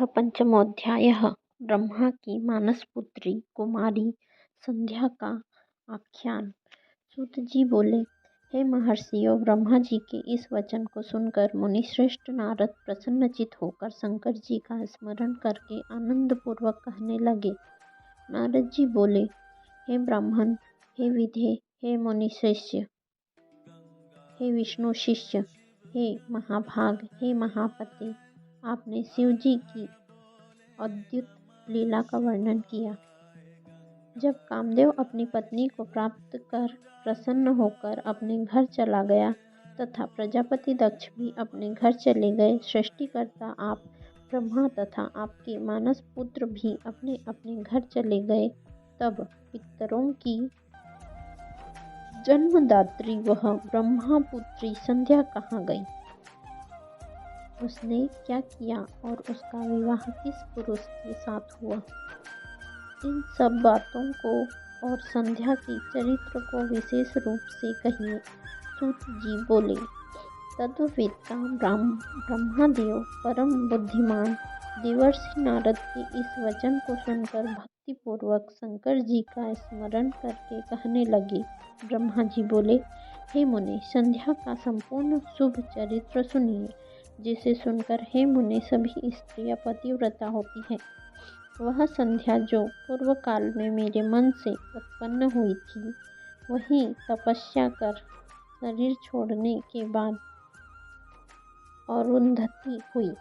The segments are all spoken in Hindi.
पंचमोऽध्यायः। ब्रह्मा की मानसपुत्री कुमारी संध्या का आख्यान। सूत जी बोले, हे महर्षियों, ब्रह्मा जी के इस वचन को सुनकर मुनिश्रेष्ठ नारद प्रसन्नचित होकर शंकर जी का स्मरण करके आनंदपूर्वक कहने लगे। नारद जी बोले, हे ब्राह्मण, हे विधे, हे मुनिशिष्य, हे विष्णु शिष्य, हे महाभाग, हे महापति, आपने शिव जी की अद्भुत लीला का वर्णन किया। जब कामदेव अपनी पत्नी को प्राप्त कर प्रसन्न होकर अपने घर चला गया तथा प्रजापति दक्ष भी अपने घर चले गए, सृष्टिकर्ता आप ब्रह्मा तथा आपके मानस पुत्र भी अपने अपने घर चले गए, तब पितरों की जन्मदात्री वह ब्रह्मा पुत्री संध्या कहाँ गई? उसने क्या किया और उसका विवाह किस पुरुष के साथ हुआ? इन सब बातों को और संध्या के चरित्र को विशेष रूप से कहिए। सूत जी बोले, तद्वेत्ता ब्रह्मदेव परम बुद्धिमान देवर्षि नारद के इस वचन को सुनकर भक्तिपूर्वक शंकर जी का स्मरण करके कहने लगे। ब्रह्मा जी बोले, हे मुने, संध्या का संपूर्ण शुभ चरित्र सुनिए, जिसे सुनकर हे मुने सभी स्त्रियां पतिव्रता होती है। वह संध्या जो पूर्व काल में मेरे मन से उत्पन्न हुई थी, वही तपस्या कर शरीर छोड़ने के बाद अरुंधति हुई।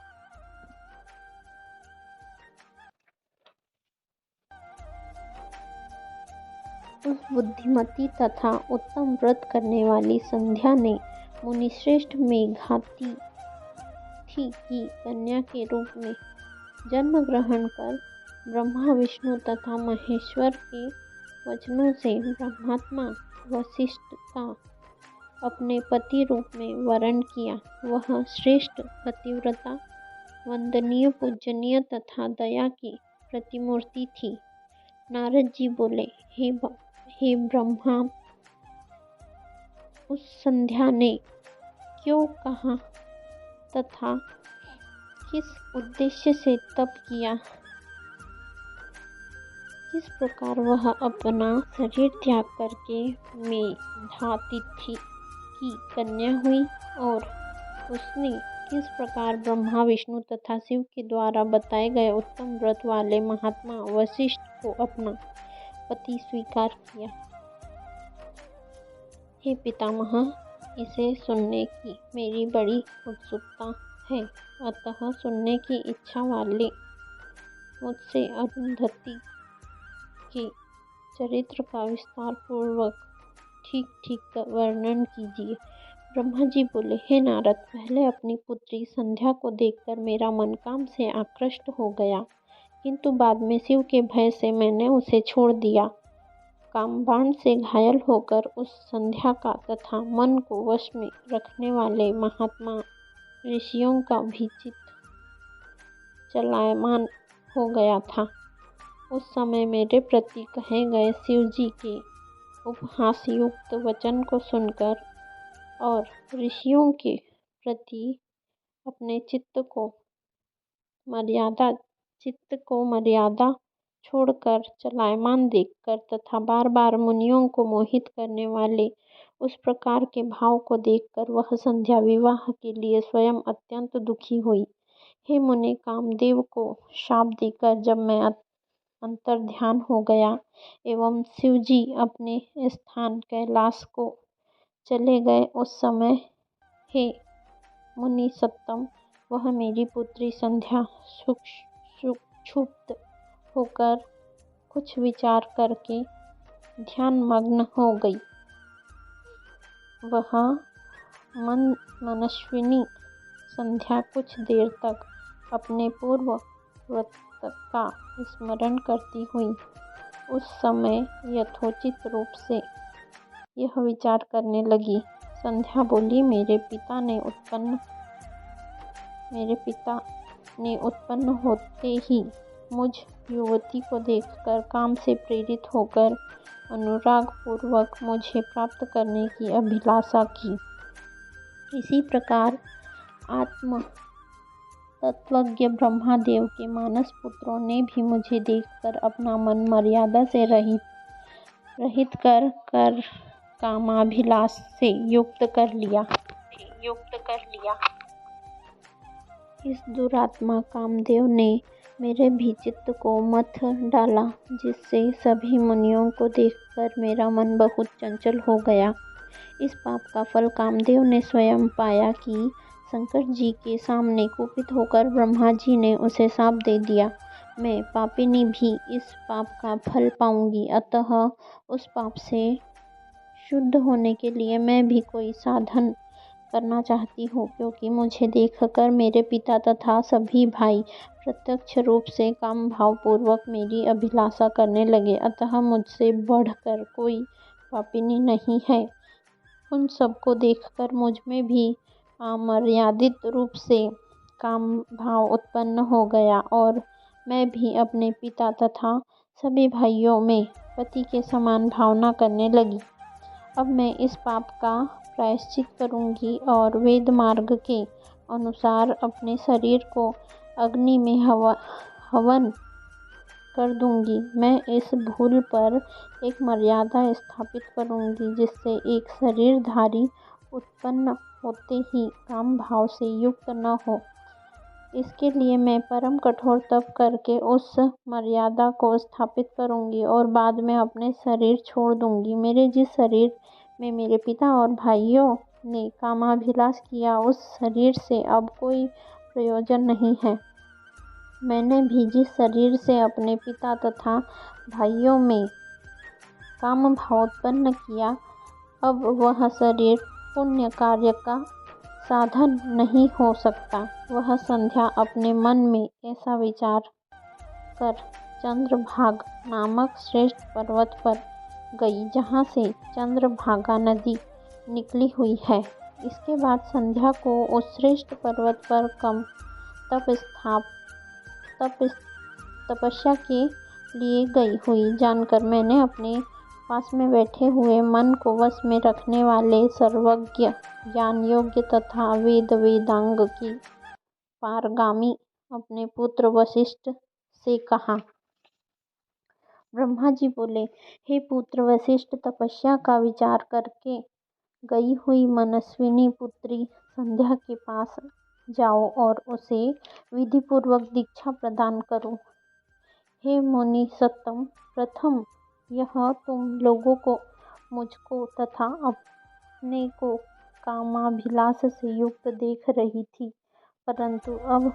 उस बुद्धिमती तथा उत्तम व्रत करने वाली संध्या ने मुनिश्रेष्ठ मेघाति की कन्या के रूप में जन्म ग्रहण कर ब्रह्मा विष्णु तथा महेश्वर के वचनों से ब्रह्मात्मा वशिष्ठ का अपने पति रूप में वरण किया। वह श्रेष्ठ पतिव्रता, वंदनीय, पूजनीय तथा दया की प्रतिमूर्ति थी। नारद जी बोले, हे ब्रह्मा, उस संध्या ने क्यों कहा तथा किस उद्देश्य से तप किया? किस प्रकार वह अपना शरीर त्याग करके मेधातिथि की कन्या हुई और उसने किस प्रकार ब्रह्मा विष्णु तथा शिव के द्वारा बताए गए उत्तम व्रत वाले महात्मा वशिष्ठ को अपना पति स्वीकार किया? हे पितामह, इसे सुनने की मेरी बड़ी उत्सुकता है, अतः सुनने की इच्छा वाले मुझसे अरुंधति के चरित्र का विस्तार पूर्वक ठीक वर्णन कीजिए। ब्रह्मा जी बोले, हे नारद, पहले अपनी पुत्री संध्या को देखकर मेरा मन काम से आकृष्ट हो गया, किंतु बाद में शिव के भय से मैंने उसे छोड़ दिया। कामबाण से घायल होकर उस संध्या का तथा मन को वश में रखने वाले महात्मा ऋषियों का भी चित्त चलायमान हो गया था। उस समय मेरे प्रति कहे गए शिव जी के उपहासयुक्त वचन को सुनकर और ऋषियों के प्रति अपने चित्त को मर्यादा छोड़कर चलायमान देखकर तथा बार बार मुनियों को मोहित करने वाले उस प्रकार के भाव को देखकर वह संध्या विवाह के लिए स्वयं अत्यंत दुखी हुई। हे मुने, कामदेव को शाप देकर जब मैं अंतर्ध्यान हो गया एवं शिव जी अपने स्थान कैलाश को चले गए, उस समय हे मुनि सत्तम, वह मेरी पुत्री संध्या क्षुब्ध होकर कुछ विचार करके ध्यान मग्न हो गई। वह मनस्विनी संध्या कुछ देर तक अपने पूर्व व्रत का स्मरण करती हुई उस समय यथोचित रूप से यह विचार करने लगी। संध्या बोली, मेरे पिता ने उत्पन्न होते ही मुझ युवती को देखकर काम से प्रेरित होकर अनुराग पूर्वक मुझे प्राप्त करने की अभिलाषा की। इसी प्रकार तत्वज्ञ ब्रह्मादेव के मानस पुत्रों ने भी मुझे देखकर अपना मन मर्यादा से रहित कर कामाभिलाष से युक्त कर लिया। इस दुरात्मा कामदेव ने मेरे भी चित्त को मथ डाला, जिससे सभी मुनियों को देखकर मेरा मन बहुत चंचल हो गया। इस पाप का फल कामदेव ने स्वयं पाया कि शंकर जी के सामने कुपित होकर ब्रह्मा जी ने उसे शाप दे दिया। मैं पापिनी भी इस पाप का फल पाऊंगी, अतः उस पाप से शुद्ध होने के लिए मैं भी कोई साधन करना चाहती हूँ, क्योंकि मुझे देखकर मेरे पिता तथा सभी भाई प्रत्यक्ष रूप से काम भाव पूर्वक मेरी अभिलाषा करने लगे, अतः मुझसे बढ़कर कोई पापिनी नहीं है। उन सबको देखकर मुझ में भी अमर्यादित रूप से काम भाव उत्पन्न हो गया और मैं भी अपने पिता तथा सभी भाइयों में पति के समान भावना करने लगी। अब मैं इस पाप का प्रायश्चित करूंगी और वेद मार्ग के अनुसार अपने शरीर को अग्नि में हवन कर दूंगी। मैं इस भूल पर एक मर्यादा स्थापित करूंगी, जिससे एक शरीरधारी उत्पन्न होते ही काम भाव से युक्त न हो। इसके लिए मैं परम कठोर तप करके उस मर्यादा को स्थापित करूंगी और बाद में अपने शरीर छोड़ दूंगी। मेरे जिस शरीर में मेरे पिता और भाइयों ने कामाभिलाष किया, उस शरीर से अब कोई प्रयोजन नहीं है। मैंने भी जिस शरीर से अपने पिता तथा भाइयों में काम भाव उत्पन्न किया, अब वह शरीर पुण्य कार्य का साधन नहीं हो सकता। वह संध्या अपने मन में ऐसा विचार कर चंद्रभागा नामक श्रेष्ठ पर्वत पर गई, जहाँ से चंद्रभागा नदी निकली हुई है। इसके बाद संध्या को उस श्रेष्ठ पर्वत पर तपस्या के लिए गई हुई जानकर मैंने अपने पास में बैठे हुए मन को वश में रखने वाले सर्वज्ञ ज्ञान योग्य तथा वेदांग की पारगामी अपने पुत्र वशिष्ठ से कहा। ब्रह्मा जी बोले, हे पुत्र वशिष्ठ, तपस्या का विचार करके गई हुई मनस्विनी पुत्री संध्या के पास जाओ और उसे विधिपूर्वक दीक्षा प्रदान करो। हे मुनि सत्तम, प्रथम यह तुम लोगों को मुझको तथा अपने को कामाभिलाष से युक्त देख रही थी, परंतु अब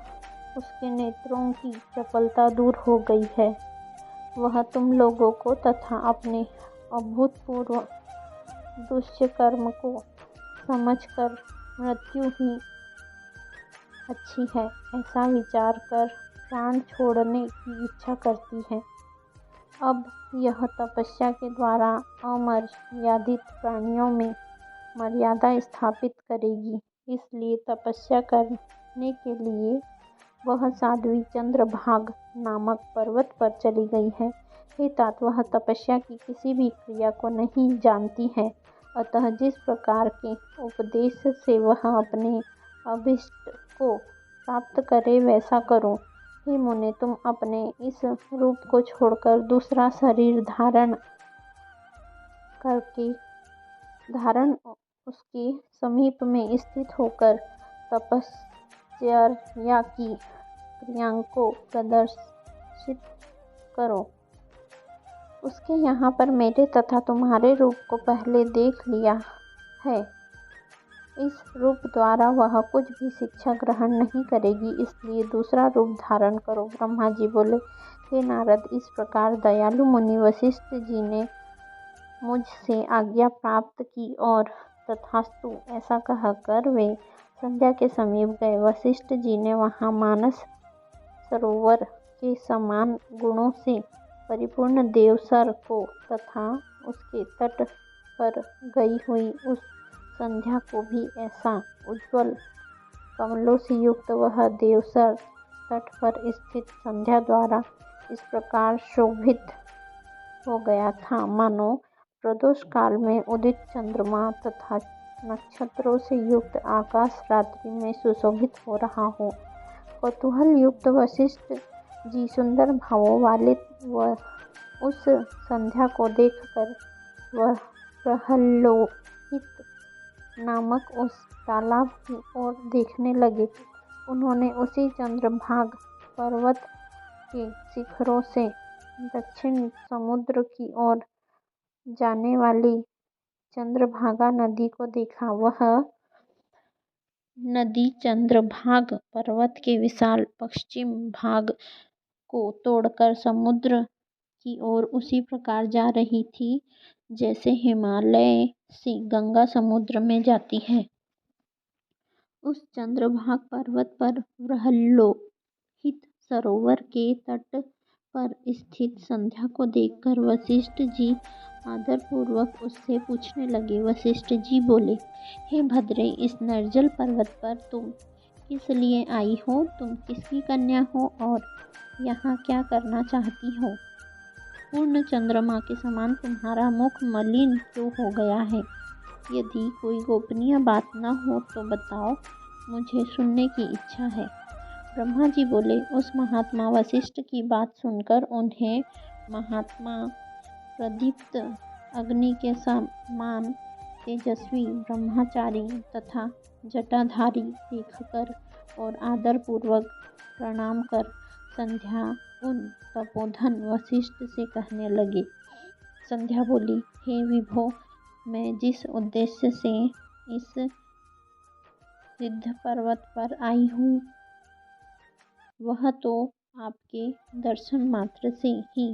उसके नेत्रों की चपलता दूर हो गई है। वह तुम लोगों को तथा अपने अभूतपूर्व दुष्कर्म को समझकर मृत्यु ही अच्छी है, ऐसा विचार कर प्राण छोड़ने की इच्छा करती है। अब यह तपस्या के द्वारा अमर्यादित प्राणियों में मर्यादा स्थापित करेगी। इसलिए तपस्या करने के लिए वह साध्वी चंद्रभागा नामक पर्वत पर चली गई है। हे तात, वह तपस्या की किसी भी क्रिया को नहीं जानती है, अतः जिस प्रकार के उपदेश से वह अपने अभीष्ट को प्राप्त करे वैसा करो। हे मुने, तुम अपने इस रूप को छोड़कर दूसरा शरीर धारण उसके समीप में स्थित होकर तपश्चर्या की क्रियाओं को प्रदर्शित करो। उसके यहाँ पर मेरे तथा तुम्हारे रूप को पहले देख लिया है। इस रूप द्वारा वह कुछ भी शिक्षा ग्रहण नहीं करेगी, इसलिए दूसरा रूप धारण करो। ब्रह्मा जी बोले, हे नारद, इस प्रकार दयालु मुनि वशिष्ठ जी ने मुझसे आज्ञा प्राप्त की और तथास्तु ऐसा कहकर वे संध्या के समीप गए। वशिष्ठ जी ने वहाँ मानस सरोवर के समान गुणों से परिपूर्ण देवसर को तथा उसके तट पर गई हुई उस संध्या को भी ऐसा उज्ज्वल कमलों से युक्त वह देवसर तट पर स्थित संध्या द्वारा इस प्रकार शोभित हो गया था, मानो प्रदोष काल में उदित चंद्रमा तथा नक्षत्रों से युक्त आकाश रात्रि में सुशोभित हो रहा हो। कौतूहल युक्त वशिष्ठ जी सुंदर भावों वाले व उस संध्या को देखकर वह प्रहल्लोहित नामक उस तालाब की ओर देखने लगे। उन्होंने उसी चंद्रभाग पर्वत के शिखरों से दक्षिण समुद्र की ओर जाने वाली चंद्रभागा नदी को देखा। वह नदी चंद्रभाग पर्वत के विशाल पश्चिम भाग को तोड़कर समुद्र की ओर उसी प्रकार जा रही थी जैसे हिमालय से गंगा समुद्र में जाती है। उस चंद्रभाग पर्वत पर प्रहल्लोहित सरोवर के तट पर स्थित संध्या को देखकर वशिष्ठ जी आदरपूर्वक उससे पूछने लगे। वशिष्ठ जी बोले, हे भद्रे, इस निर्जल पर्वत पर तुम किस लिए आई हो? तुम किसकी कन्या हो और यहाँ क्या करना चाहती हो? पूर्ण चंद्रमा के समान तुम्हारा मुख मलिन क्यों हो गया है? यदि कोई गोपनीय बात न हो तो बताओ, मुझे सुनने की इच्छा है। ब्रह्मा जी बोले, उस महात्मा वशिष्ठ की बात सुनकर उन्हें महात्मा प्रदीप्त अग्नि के समान तेजस्वी ब्रह्मचारी तथा जटाधारी देखकर और आदरपूर्वक प्रणाम कर संध्या उन तपोधन वशिष्ठ से कहने लगे। संध्या बोली, हे विभो, मैं जिस उद्देश्य से इस सिद्ध पर्वत पर आई हूँ वह तो आपके दर्शन मात्र से ही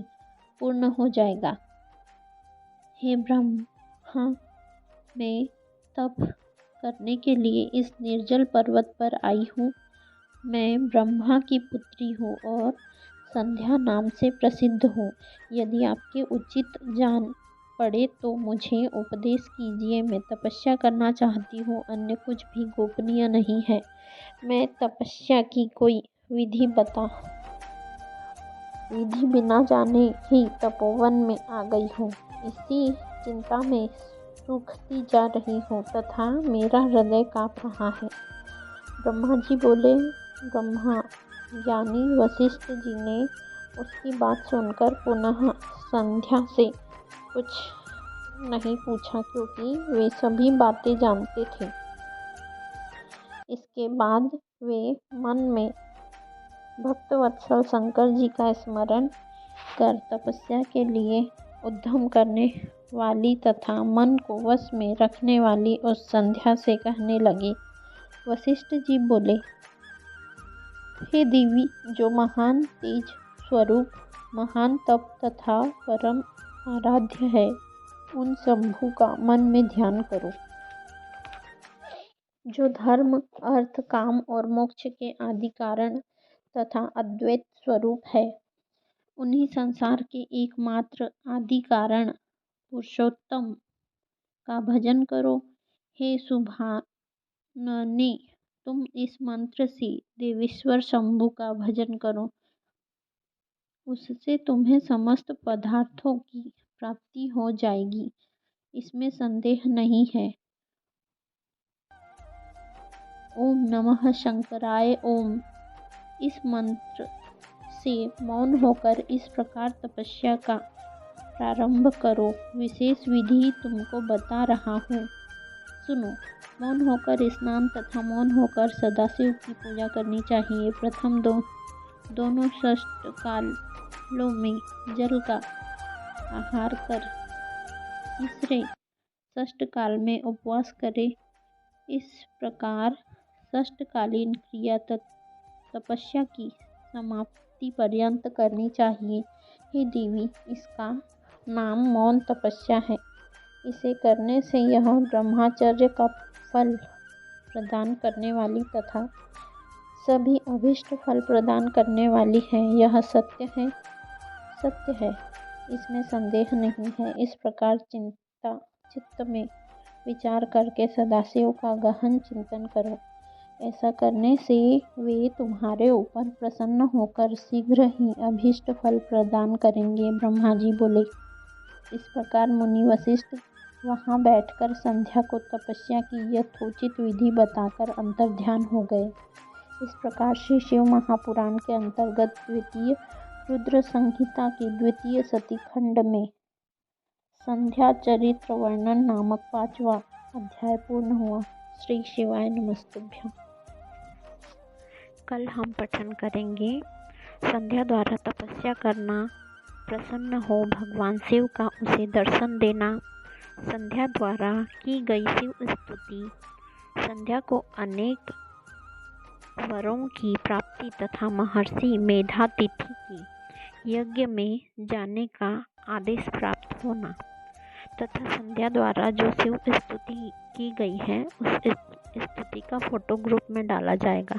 पूर्ण हो जाएगा। हे ब्रह्मा, मैं तप करने के लिए इस निर्जल पर्वत पर आई हूँ। मैं ब्रह्मा की पुत्री हूँ और संध्या नाम से प्रसिद्ध हूँ। यदि आपके उचित जान पड़े तो मुझे उपदेश कीजिए। मैं तपस्या करना चाहती हूँ, अन्य कुछ भी गोपनीय नहीं है। मैं तपस्या की कोई विधि बिना जाने ही तपोवन में आ गई हूँ। इसी चिंता में सूखती जा रही हूँ तथा मेरा हृदय काँप रहा है। ब्रह्मा जी बोले। ब्रह्मा ज्ञानी वशिष्ठ जी ने उसकी बात सुनकर पुनः संध्या से कुछ नहीं पूछा क्योंकि वे सभी बातें जानते थे। इसके बाद वे मन में भक्तवत्सल शंकर जी का स्मरण कर तपस्या के लिए उद्यम करने वाली तथा मन को वश में रखने वाली उस संध्या से कहने लगे। वशिष्ठ जी बोले, हे देवी, जो महान तेज स्वरूप, महान तप तथा परम आराध्य है, उन शंभु का मन में ध्यान करो। जो धर्म, अर्थ, काम और मोक्ष के आदि कारण तथा अद्वैत स्वरूप है, उन्हीं संसार के एकमात्र आदि कारण पुरुषोत्तम का भजन करो। हे सुभानने, तुम इस मंत्र से देवेश्वर शंभु का भजन करो। उससे तुम्हें समस्त पदार्थों की प्राप्ति हो जाएगी, इसमें संदेह नहीं है। ओम नमः शंकराय ओम। इस मंत्र से मौन होकर इस प्रकार तपस्या का प्रारंभ करो। विशेष विधि तुमको बता रहा हूँ, सुनो। मौन होकर स्नान तथा मौन होकर सदाशिव की पूजा करनी चाहिए। प्रथम दोनों षष्ठ कालों में जल का आहार कर तीसरे षष्ठ काल में उपवास करे। इस प्रकार षष्ठकालीन क्रिया तपस्या की समाप्ति पर्यंत करनी चाहिए। हे देवी, इसका नाम मौन तपस्या है। इसे करने से यह ब्रह्मचर्य का फल प्रदान करने वाली तथा सभी अभीष्ट फल प्रदान करने वाली है। यह सत्य है, इसमें संदेह नहीं है। इस प्रकार चित्त में विचार करके सदाशिव का गहन चिंतन करो। ऐसा करने से वे तुम्हारे ऊपर प्रसन्न होकर शीघ्र ही अभीष्ट फल प्रदान करेंगे। ब्रह्मा जी बोले। इस प्रकार मुनि वशिष्ठ वहाँ बैठकर संध्या को तपस्या की यथोचित विधि बताकर अंतर्ध्यान हो गए। इस प्रकार श्री शिव महापुराण के अंतर्गत द्वितीय रुद्र संहिता के द्वितीय सती खंड में संध्या चरित्र वर्णन नामक 5वां अध्याय पूर्ण हुआ। श्री शिवाय नमस्तुभ्यं। कल हम पठन करेंगे संध्या द्वारा तपस्या करना, प्रसन्न हो भगवान शिव का उसे दर्शन देना, संध्या द्वारा की गई शिव स्तुति, संध्या को अनेक वरों की प्राप्ति तथा महर्षि मेधातिथि की यज्ञ में जाने का आदेश प्राप्त होना तथा संध्या द्वारा जो शिव स्तुति की गई है उस स्तुति का फोटो ग्रुप में डाला जाएगा।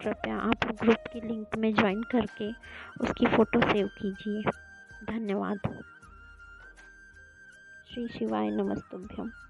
कृपया आप ग्रुप की लिंक में ज्वाइन करके उसकी फ़ोटो सेव कीजिए। धन्यवाद। श्री शिवाय नमस्तुभ्यं।